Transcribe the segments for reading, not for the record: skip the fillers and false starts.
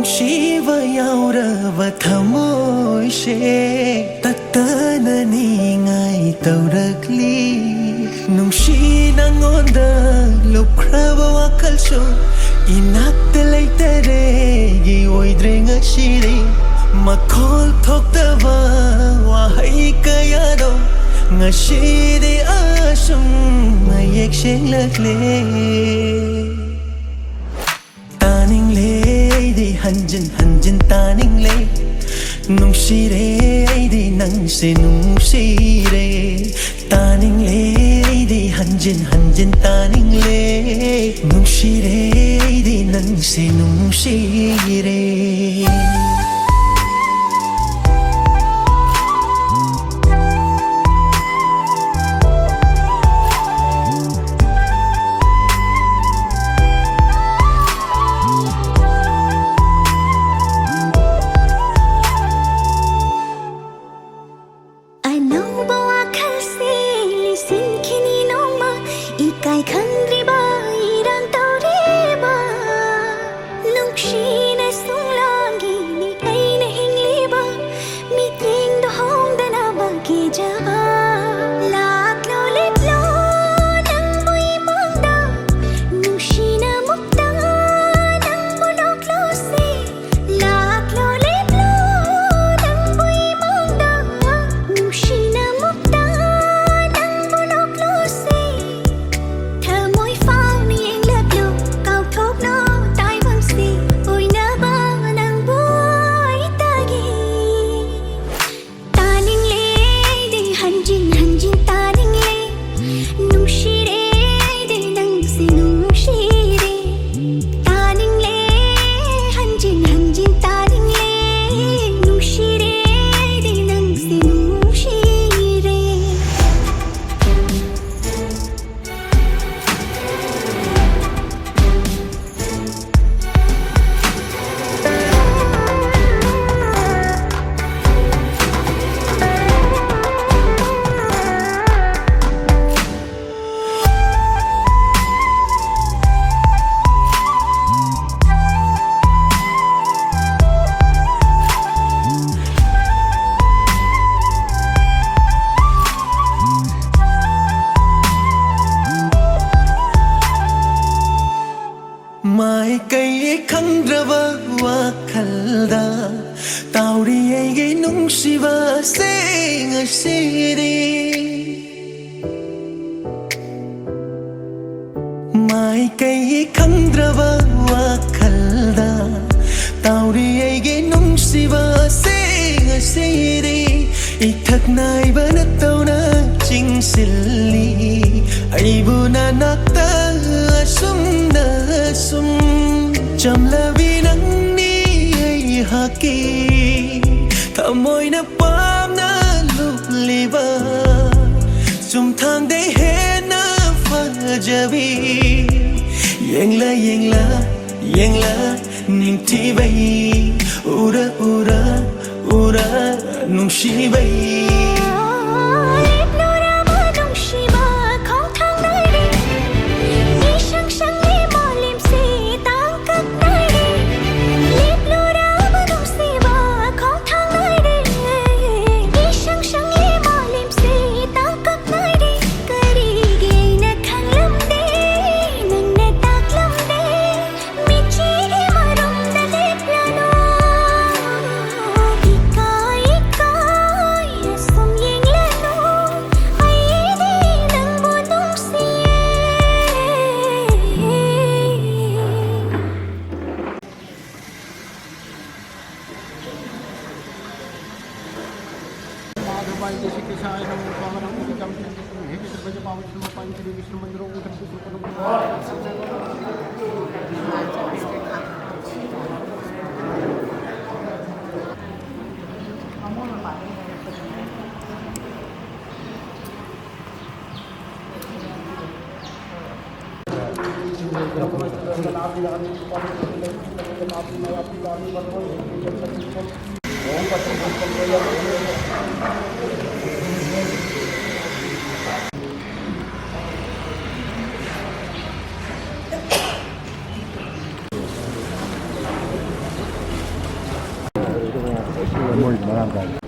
ꯅꯨꯡꯁꯤꯕ ꯌꯥꯎꯔꯕ ꯊꯃꯣꯏꯁꯦ ꯇꯠꯇꯅꯅꯤꯡꯉꯥꯏ ꯇꯧꯔꯛꯂꯤ ꯅꯨꯡꯁꯤ ꯅꯉꯣꯟꯗ ꯂꯨꯞꯈ꯭ꯔꯕ ꯋꯥꯈꯜꯁꯨ ꯏꯅꯥꯛꯇ ꯂꯩꯇꯔꯦꯒꯤ ꯑꯣꯏꯗ꯭ꯔꯦ ꯉꯁꯤꯗꯤ ꯃꯈꯣꯜ ꯊꯣꯛꯇꯕ ꯋꯥꯍꯩ ꯀꯌꯥꯗꯣ ngashidi asum mayek shenglakle taning le di hanjin hanjin taning le nungshire di nang se nungshire taning le di hanjin hanjin taning le nungshire di nang se nungshire 뭘 말한 거야.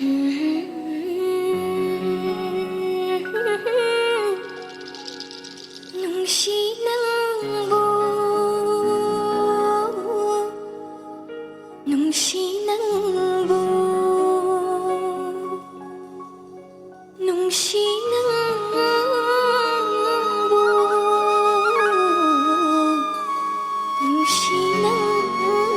Nungsi ng buo, nungsi ng buo, nungsi ng buo, nungsi ng buo.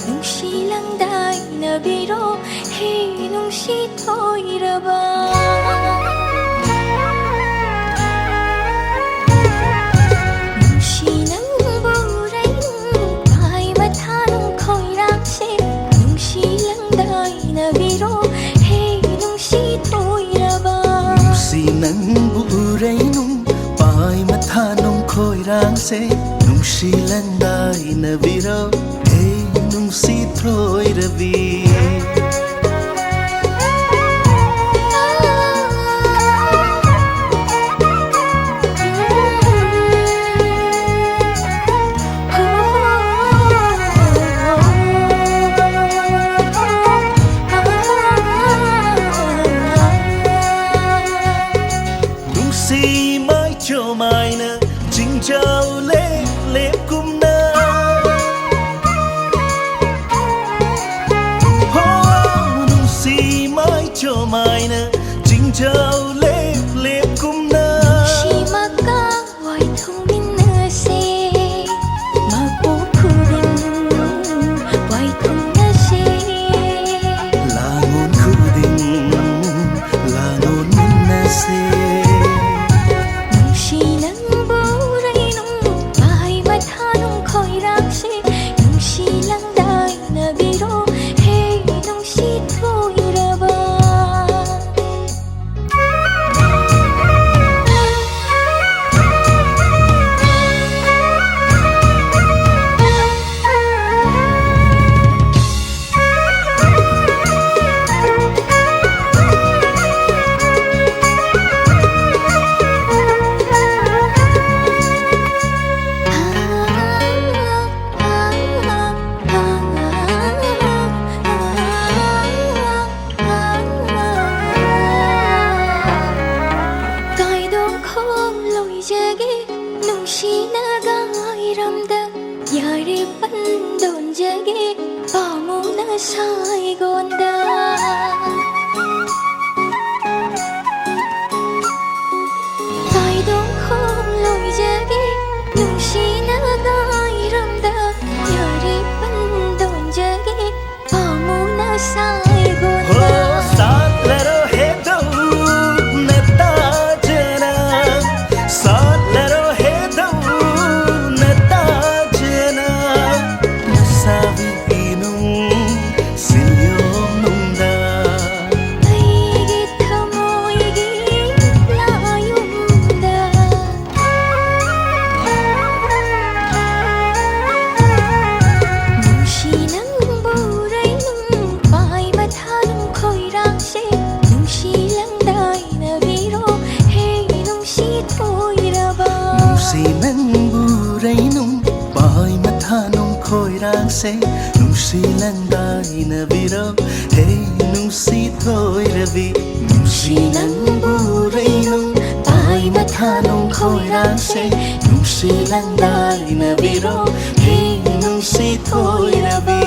Nung silang dai na biro, hey, nung si thôi ra ba. Nung sinang buray nung bay mata nung khoi rang se, nung silang dai na biro, hey, nung si thôi ra ba. Nung sinang buray nung bay mata nung khoi rang se, nung silang dai na biro, nung si thôi rabi. Nung si mai cho mai na chính trao lê lê cung na. Cho mai na chính trao lê lê cung na. Si maka wai thu min na se, ma po khu din wai thu na se. La ngon khu din, la ngon min na se. Nung si nang buray nung bay mata nung khoi rang se, nung si lang dai na biro, hey, nung si thôi ra ba. Nung si nagai ramda yari pandon jage pamu na sai gonda. Tai dong khom loi jage nung si nagai ramda yari pandon jage pamu na sai gonda. Saat laro he do na ta jana, saat laro he do na ta jana. Nasabi inung silyom nung da. Ay gitamoy gitlayong da. Nung sinang buray nung bay mata nung khoi rang se, nung silang dai na biro, hey, nung si thôi ra ba. Nung sinang buray nung bay mata nung khoi rang se, nung silang dai na biro, hey, nung si thôi rabi. Nung sinang buray nung bay mata nung khoi rang se, nung silang dai na biro, hey, nung si thôi rabi.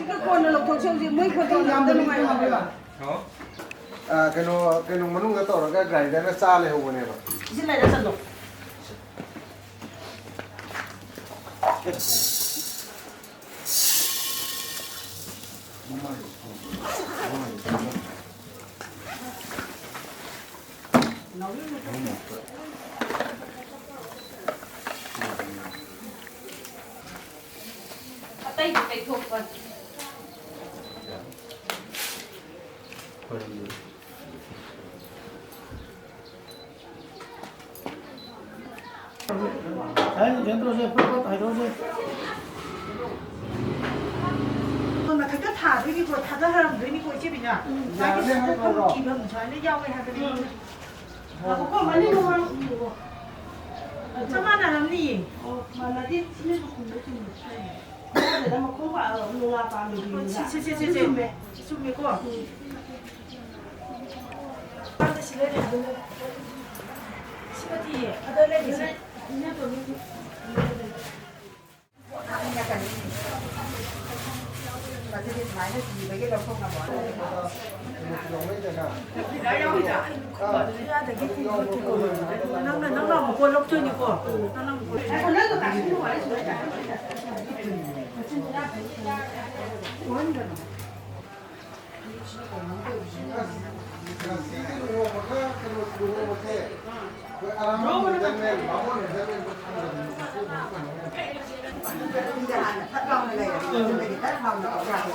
cái con nó lộc thổ siêu gì mấy con tôi làm được ngoài mà vậy cái nó mà nung cái tổ cái gạch đấy nó xa lại hồ này mà xin này đã sẵn rồi tay phải thuộc vào mà thấy cái thả đấy đi qua thả ra hàng đấy đi qua chứ bị nhỉ? Cái không kịp hầm trái lấy dao cái hàng cái đi. Mà có mà lên đâu sao mà làm gì? Mà là đi xin nó cũng được chứ. Để nó mà không phải ở người làm vào được. Chị mẹ cô. Bạn xin lên đây. Chị đi. Ở đây lên đi. Và cái điện thoại nó gì mấy cái đâu không làm bỏ đây nó làm một con lốc chơi như cô nó làm một con lớn của bạn không phải thắt lông này thì thắt lông nó có gà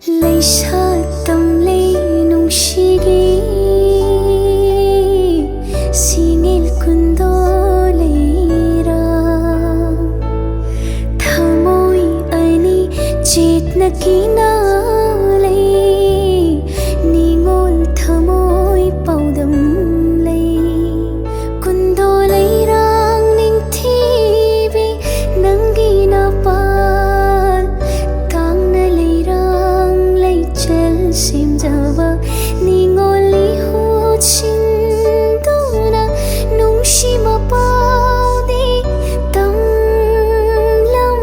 lấy xa tâm lấy nung shigi singil kundo lấy ra thamoi ani chitna kina lấy ningol thamoi paudam lấy kundo lấy rang ning thibi nangina pa simjava ningoli ho chinduna nungshima paudi tamlam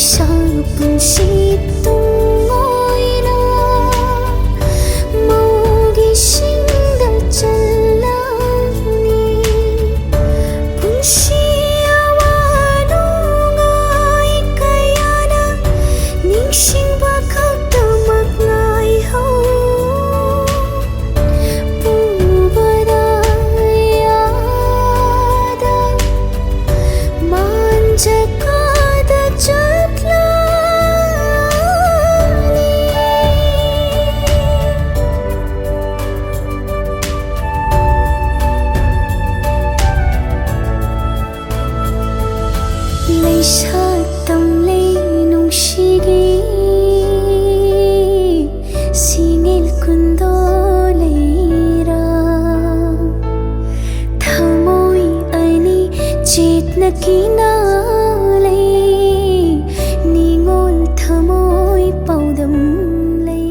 sang punsi tungoina maugi singda chalani punsi awanungai kayana ningsingba khaktamak ngai ho pubada yada manjakada chatlani leisa tamlei nungsigi singil kundo leira thamoi ani chitna kinalei ningol thamoi paudam lei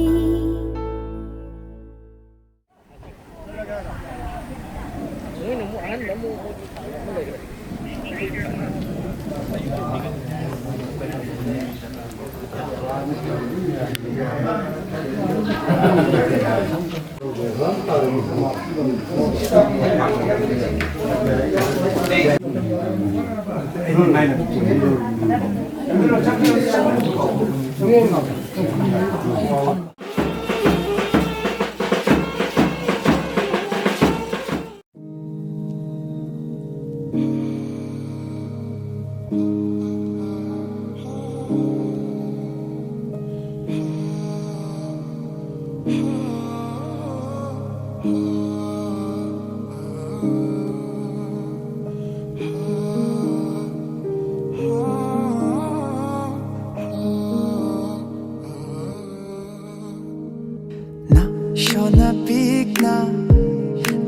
na shona bigna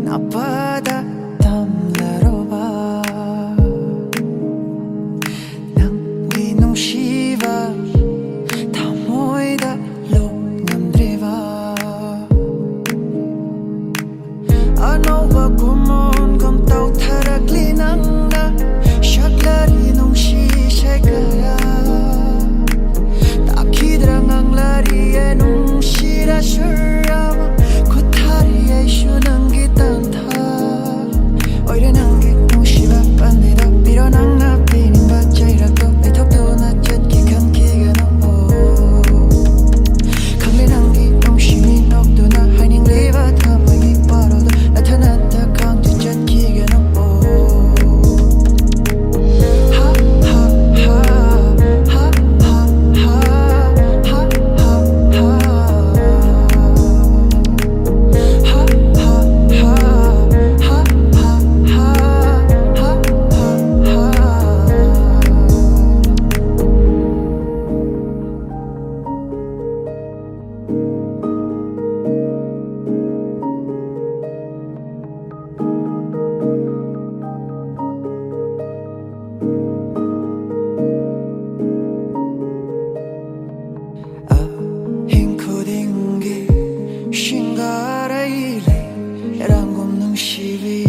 na pada tamlaroba nang ginong shiva tamoida lo namdreva anova kumon kom tau tharakli nang na shaklari nong shi shekaya takhidrang ang lari enong shira shurama kuthari aishu nangi tantha oire nangi nong shiva pandida piro nang na pinin ba chaira to ethok to na chat ki kan ki gano khangle nangi nong shini nok to na haining leva thamagi paro do na thana ta khang tu chat ki gano ha ha ha ha ha ha ha ha ha hinkodingi shingareile erangom nung shivi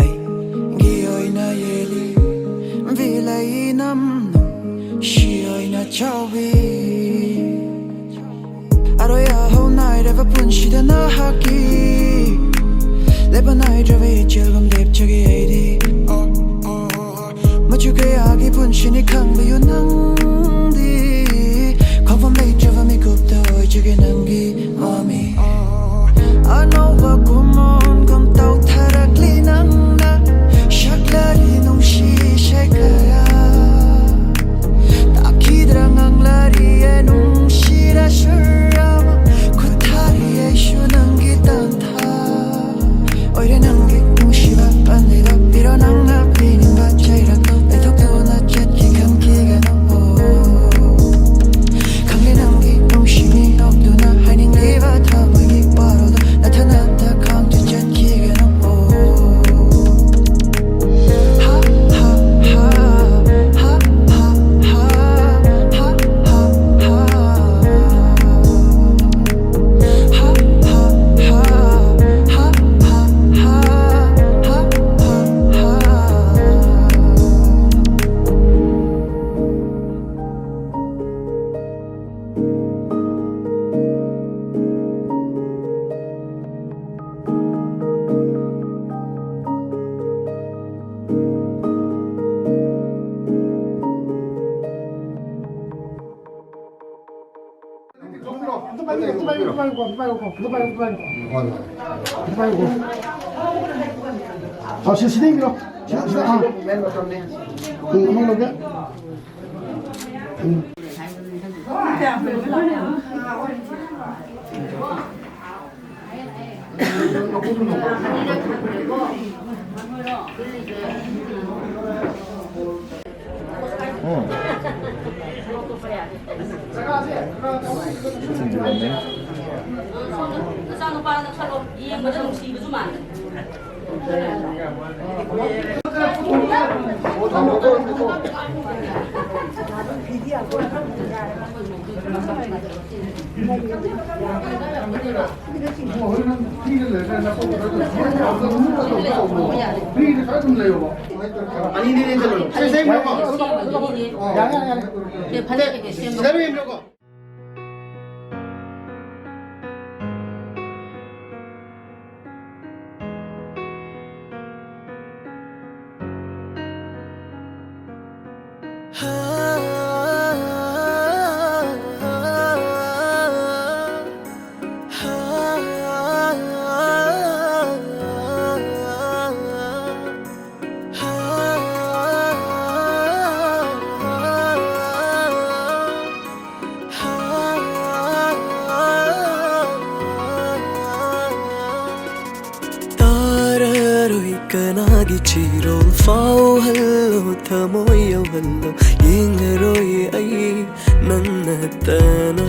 ai gioina yeli vilai namnu shioina chawi aroya ho nai reva punshida na haki leba nai drave chelgam dep chagi aidi machuke agi punshini khangbiyu nangdi khawam lei drava mi gupta oi chagi nangi mami anova kumon kom tau tharakli nang na shaklari nong shi shekaya takhidrang ang lari enong shira shurama kuthari aishu nangi tantha oire nangi nong shiva pandida piro nang na pinin ba chaira to ethok to na chat ki kan ki gano khangle nangi nong shini nok to na haining leva thamagi paro do na thana ta khang tu chat ki gano ha ha ha Kanagi chirol fau hello thamoyo hello yingaroi ai nannatana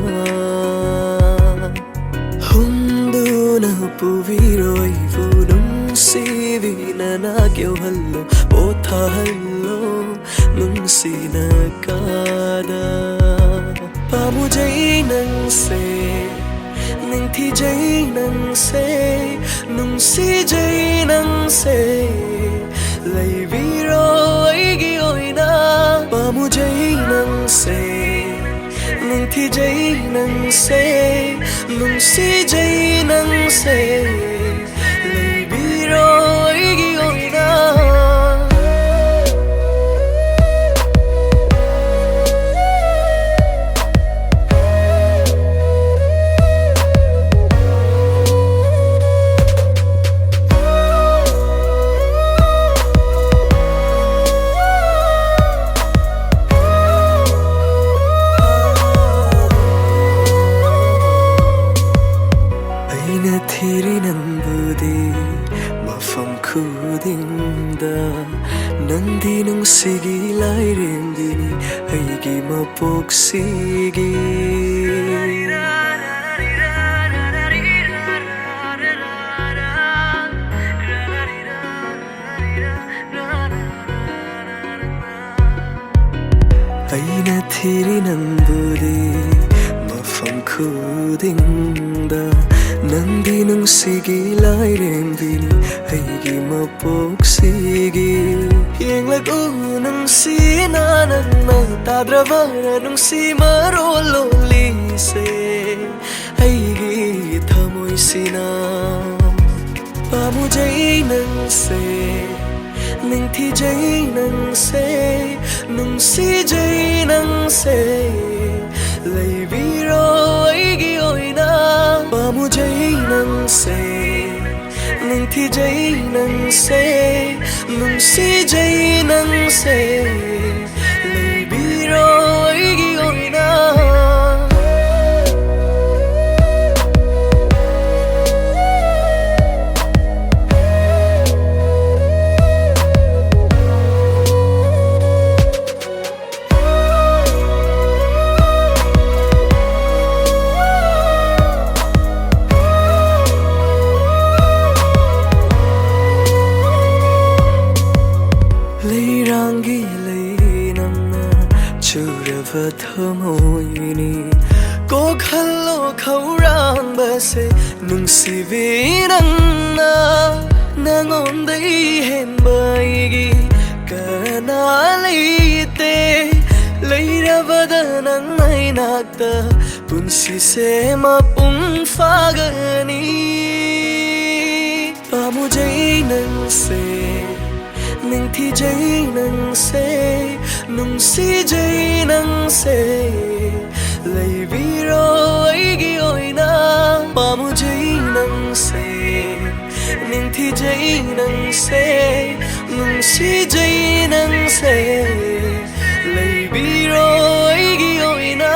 hunduna puviroi vudum sivina nagyo hello otha hello nungsina kada pamujai nang se nang thi jai nang se nung si jai nang se lai viro aigi oina pamu jai nang se nung thi jai nang se nung si jai nang se lai viro aigi oina Nandi nung sigi lai rendini aigi mapok sigi aina thiri nambudi mafam khudingda Nandi nung sigi lai rendini aigi mapok sigi Yang lagu nung si nanan na tadravara nung si marolo lise aigi thamoy sina pamu jai nang se nung thi jai nang se nung si jai nang se lai viro aigi oina pamu jai nang se nung thi jai nang se nung si jai nang se lai viro aigi oina Thmoini ko khallo khaurang base nung sivi nang na nangon dai hen baigi kana leite leira badanang nai nakta punsi se mapung fagani pamu jai nang se nung thi jai nang se nung si jai nang se ꯂꯩꯕꯤꯔꯣ ꯑꯩꯒꯤ ꯑꯣꯏꯅ ꯄꯥꯝꯃꯨꯖꯩ ꯅꯪꯁꯦ ꯅꯤꯡꯊꯤꯖꯩ ꯅꯪꯁꯦ ꯅꯨꯡꯁꯤꯖꯩ ꯅꯪꯁꯦ ꯂꯩꯕꯤꯔꯣ ꯑꯩꯒꯤ ꯑꯣꯏꯅ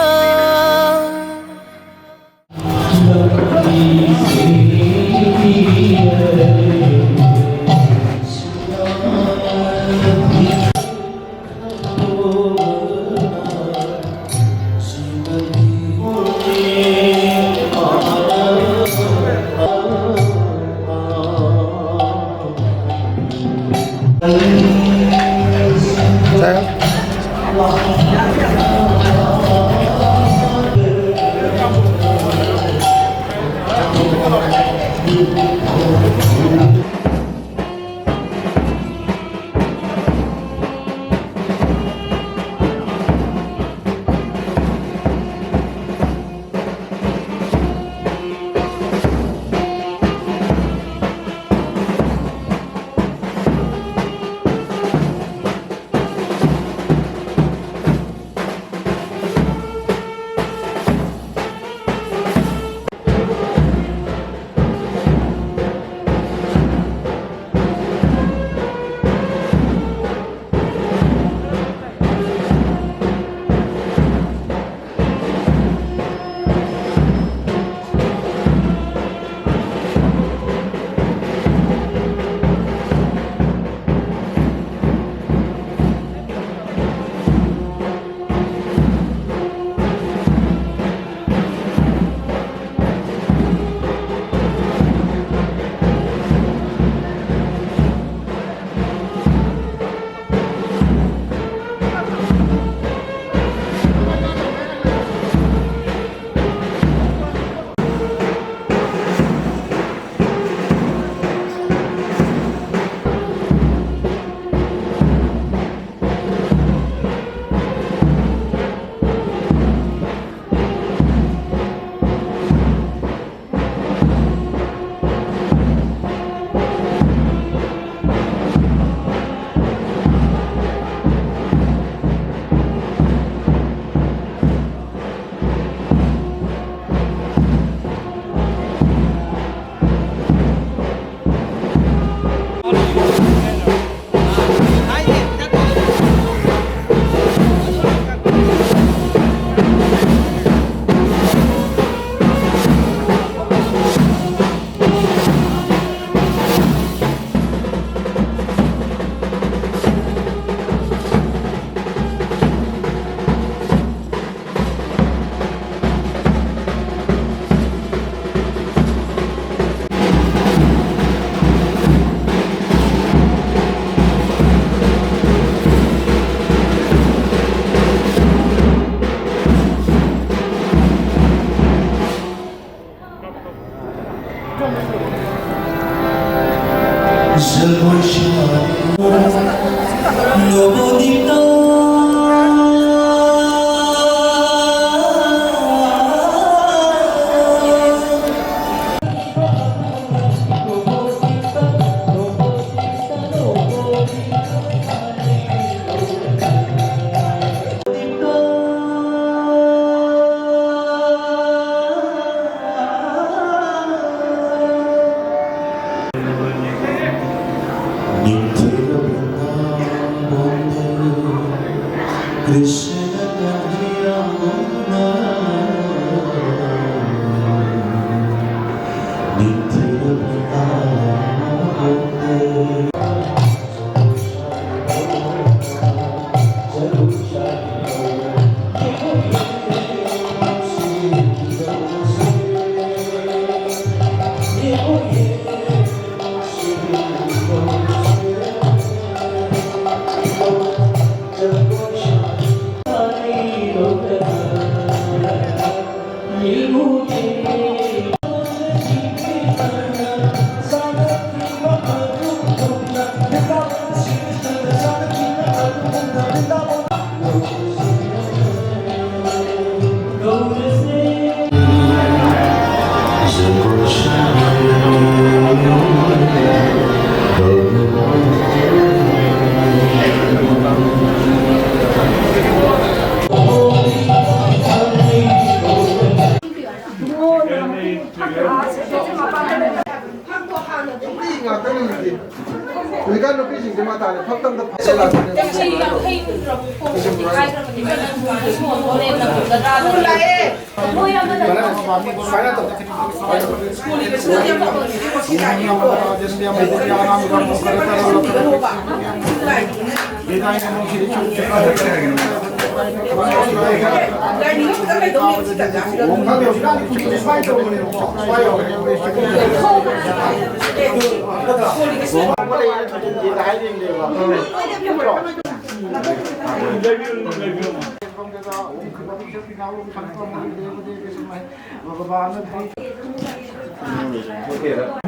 이제 마다 팍당도 셀라는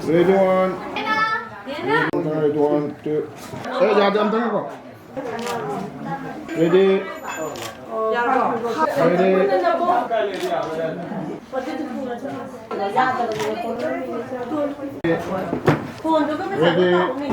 Ready one. Ready one, two. Saya jangan ambil kok. Ready. Ready. Ready.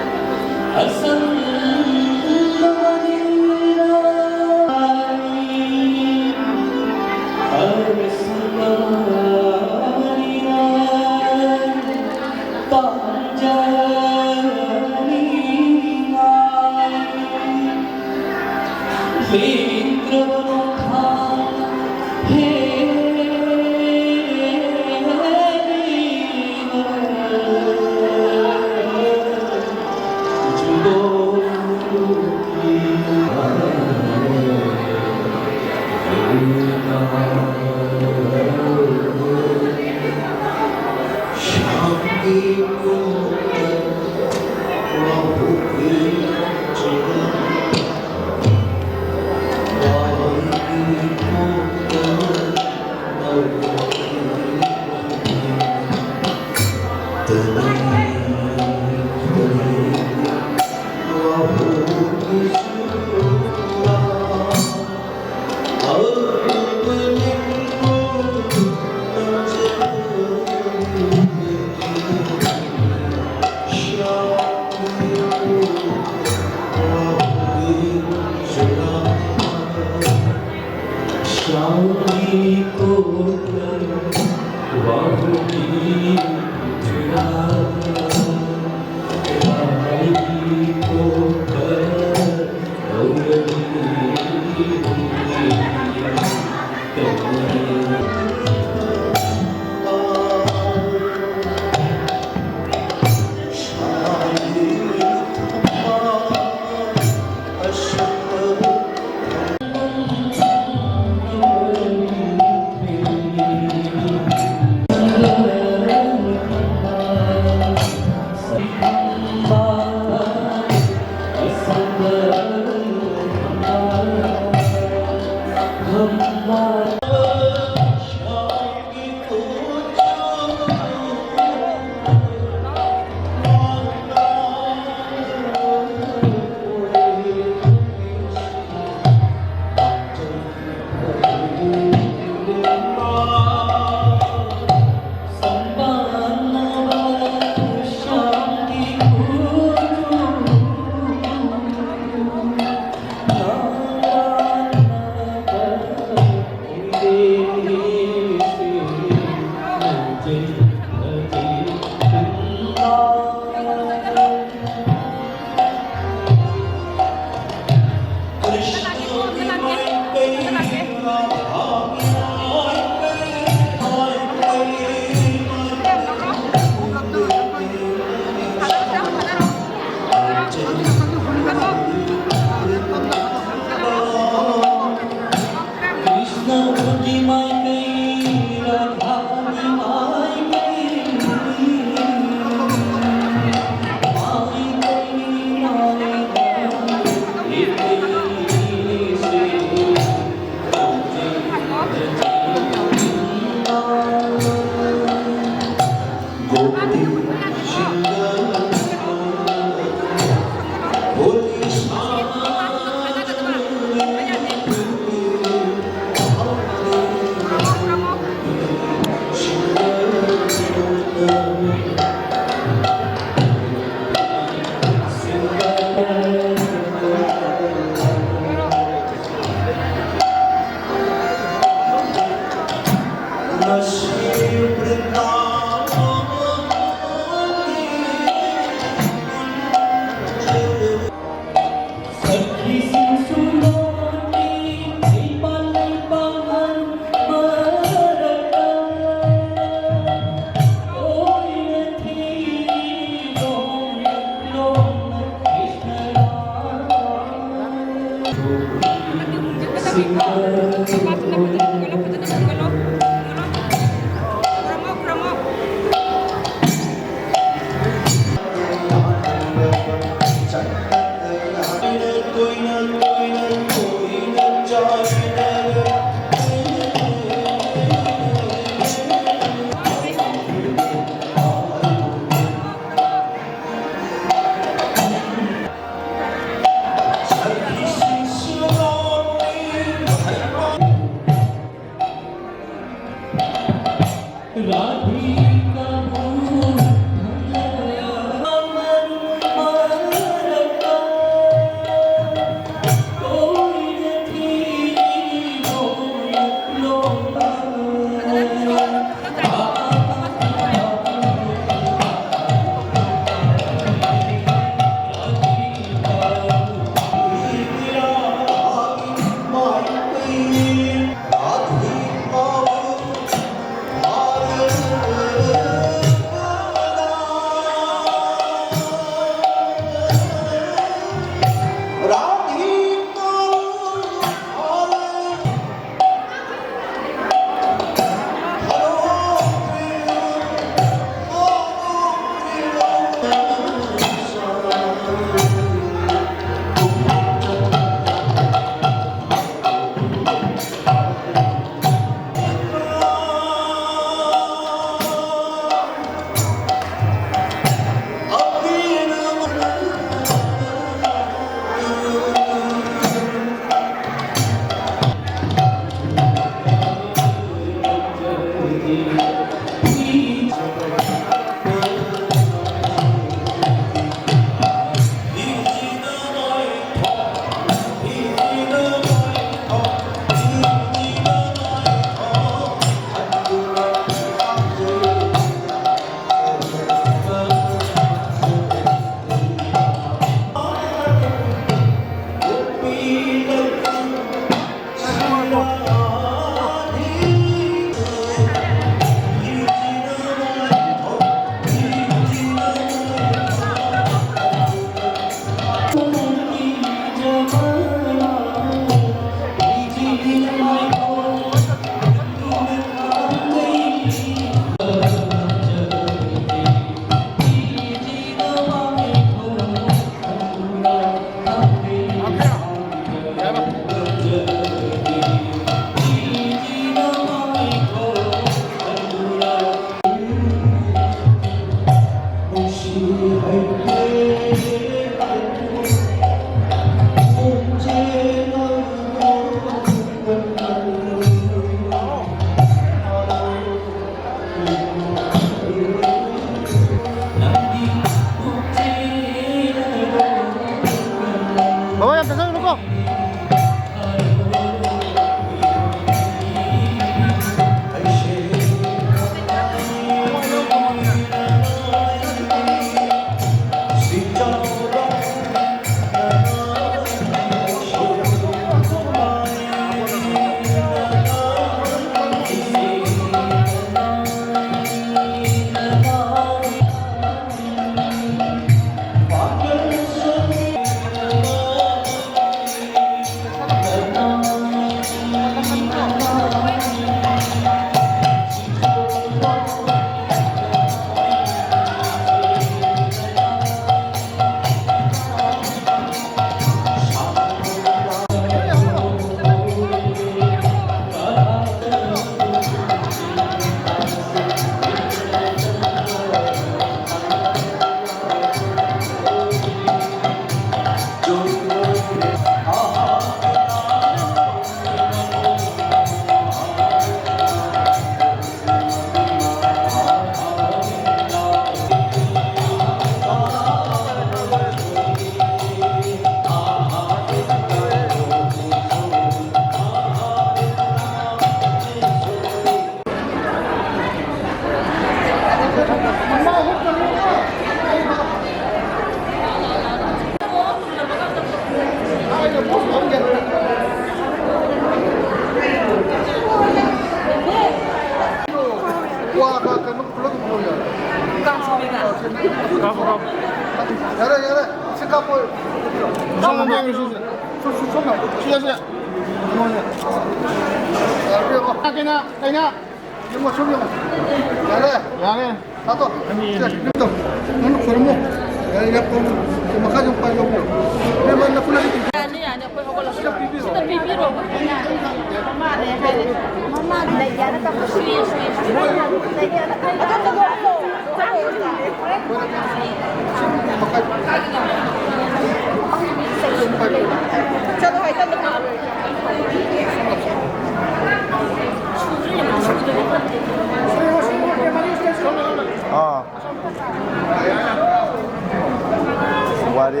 Wari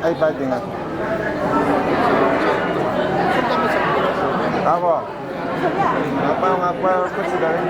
ay fighting ah. Apa? Apa considering?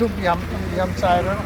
Duk yam chai rồi.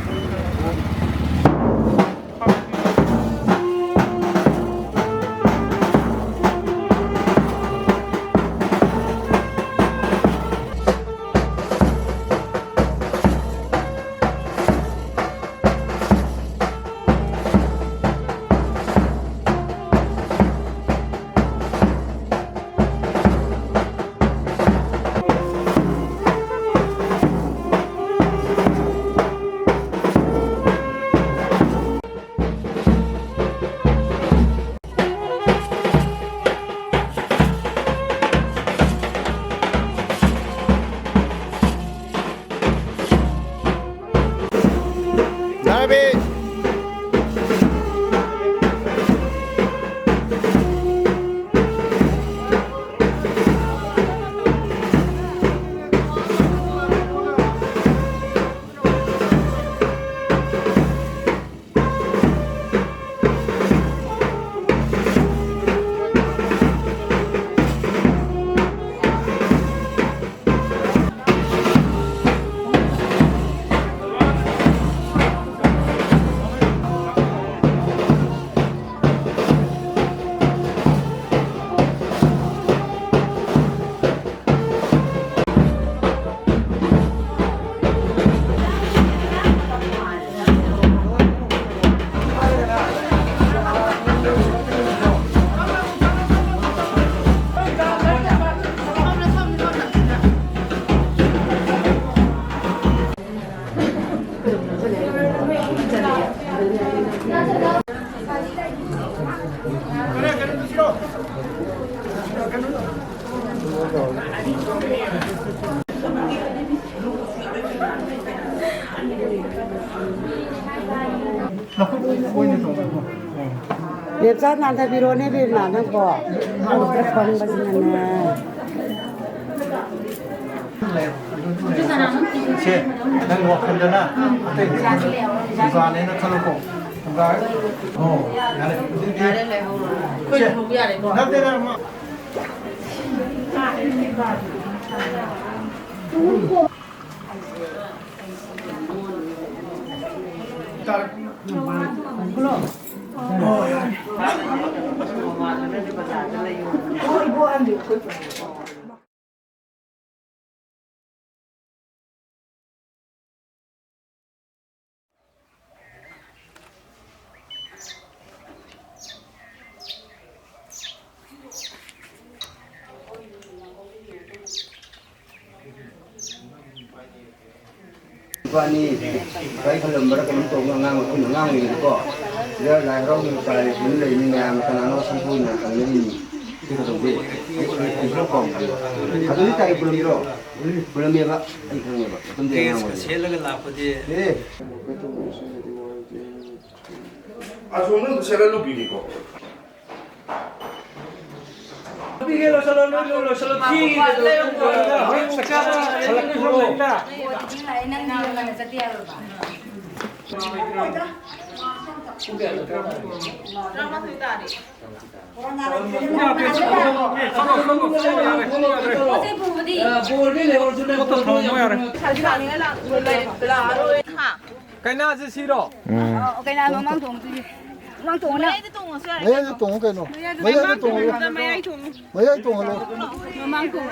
웹사 난다 비로네 비 나는 거. 그래 번 거지네. 제 내가 wakandana 이번에는 털고 뭔가 야래 그래 뭐 야래 뭐 나한테는 뭐 Pani baik dalam mereka untuk mengang ini kok dia lahir orang dari sini ini yang karena no sempurna kan ini itu tuh dia itu kok kalau ini tak belum ya pak ini pak betul dia yang kecil lagi lah dia Asumno será lo bíblico. Bigelo solo ti cái nào chứ xí đó cái nào nó mang thùng gì mang thùng nào mấy cái tùng cái nó mấy cái tùng mấy cái tùng luôn nó mang thùng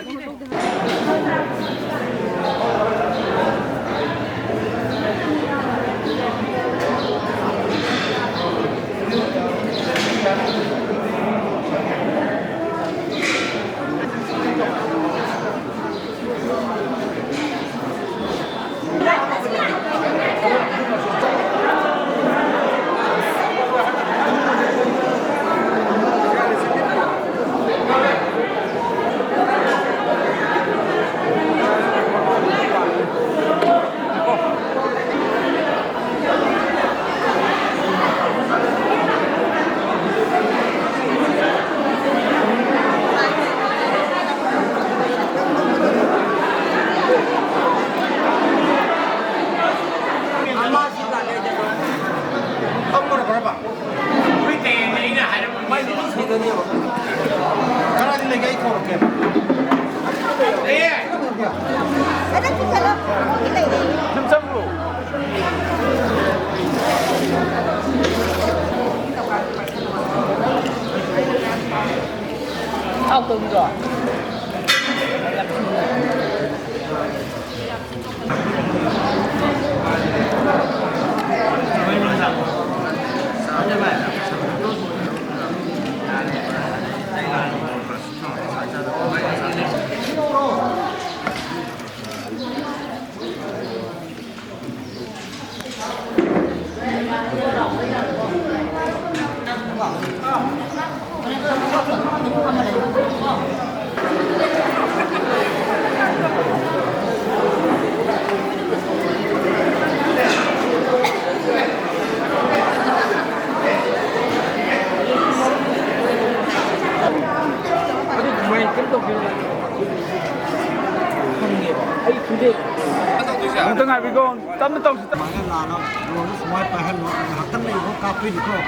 Tengah habis kau, tak tahu kita. Mangan nana, lo semua pahan lo, hakkan ni lo kapi di kau.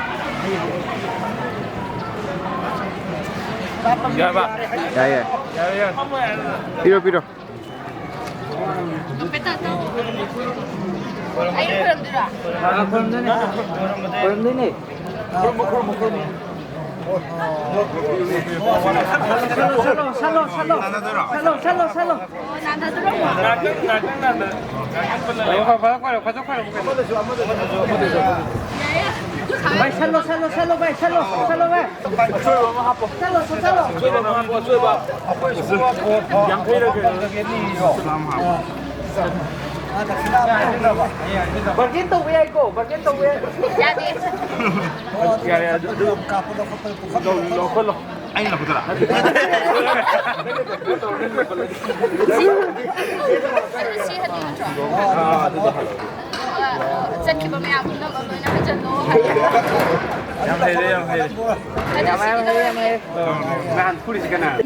Ya pak. ya Ya. piro ayo belum tidak 그럼 되네. 살로. 난다 들어 빨리 살로 빨리 살로 빨리. Bagian tu ya iko, bagian tu ya. jadi Ahí la puta. Chân khi mà mẹ cũng đâu có người nào chân đâu 난 쿨이시잖아.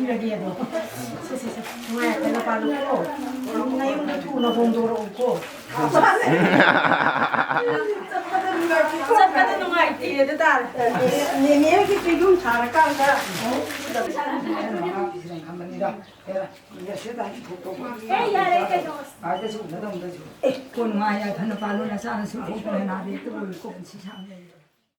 ꯆꯠꯄꯗ ꯅꯨꯡꯉꯥꯏꯇꯦ ꯇꯥꯔꯦ ꯅꯦꯅꯦꯒꯤ ꯌꯨꯝ ꯁꯥꯔꯀꯥꯟꯗ ꯌꯥꯔꯦ ꯀꯩꯅꯣ ꯀꯣꯟ ꯉꯥꯏ ꯐꯅ ꯄꯥꯜꯂꯣ ꯅꯆꯥꯅꯁꯨ ꯊꯣꯛꯄꯅ ꯅꯥꯗꯦ ꯇꯨꯕꯨ ꯀꯣꯟ ꯁꯤ ꯁꯥꯡ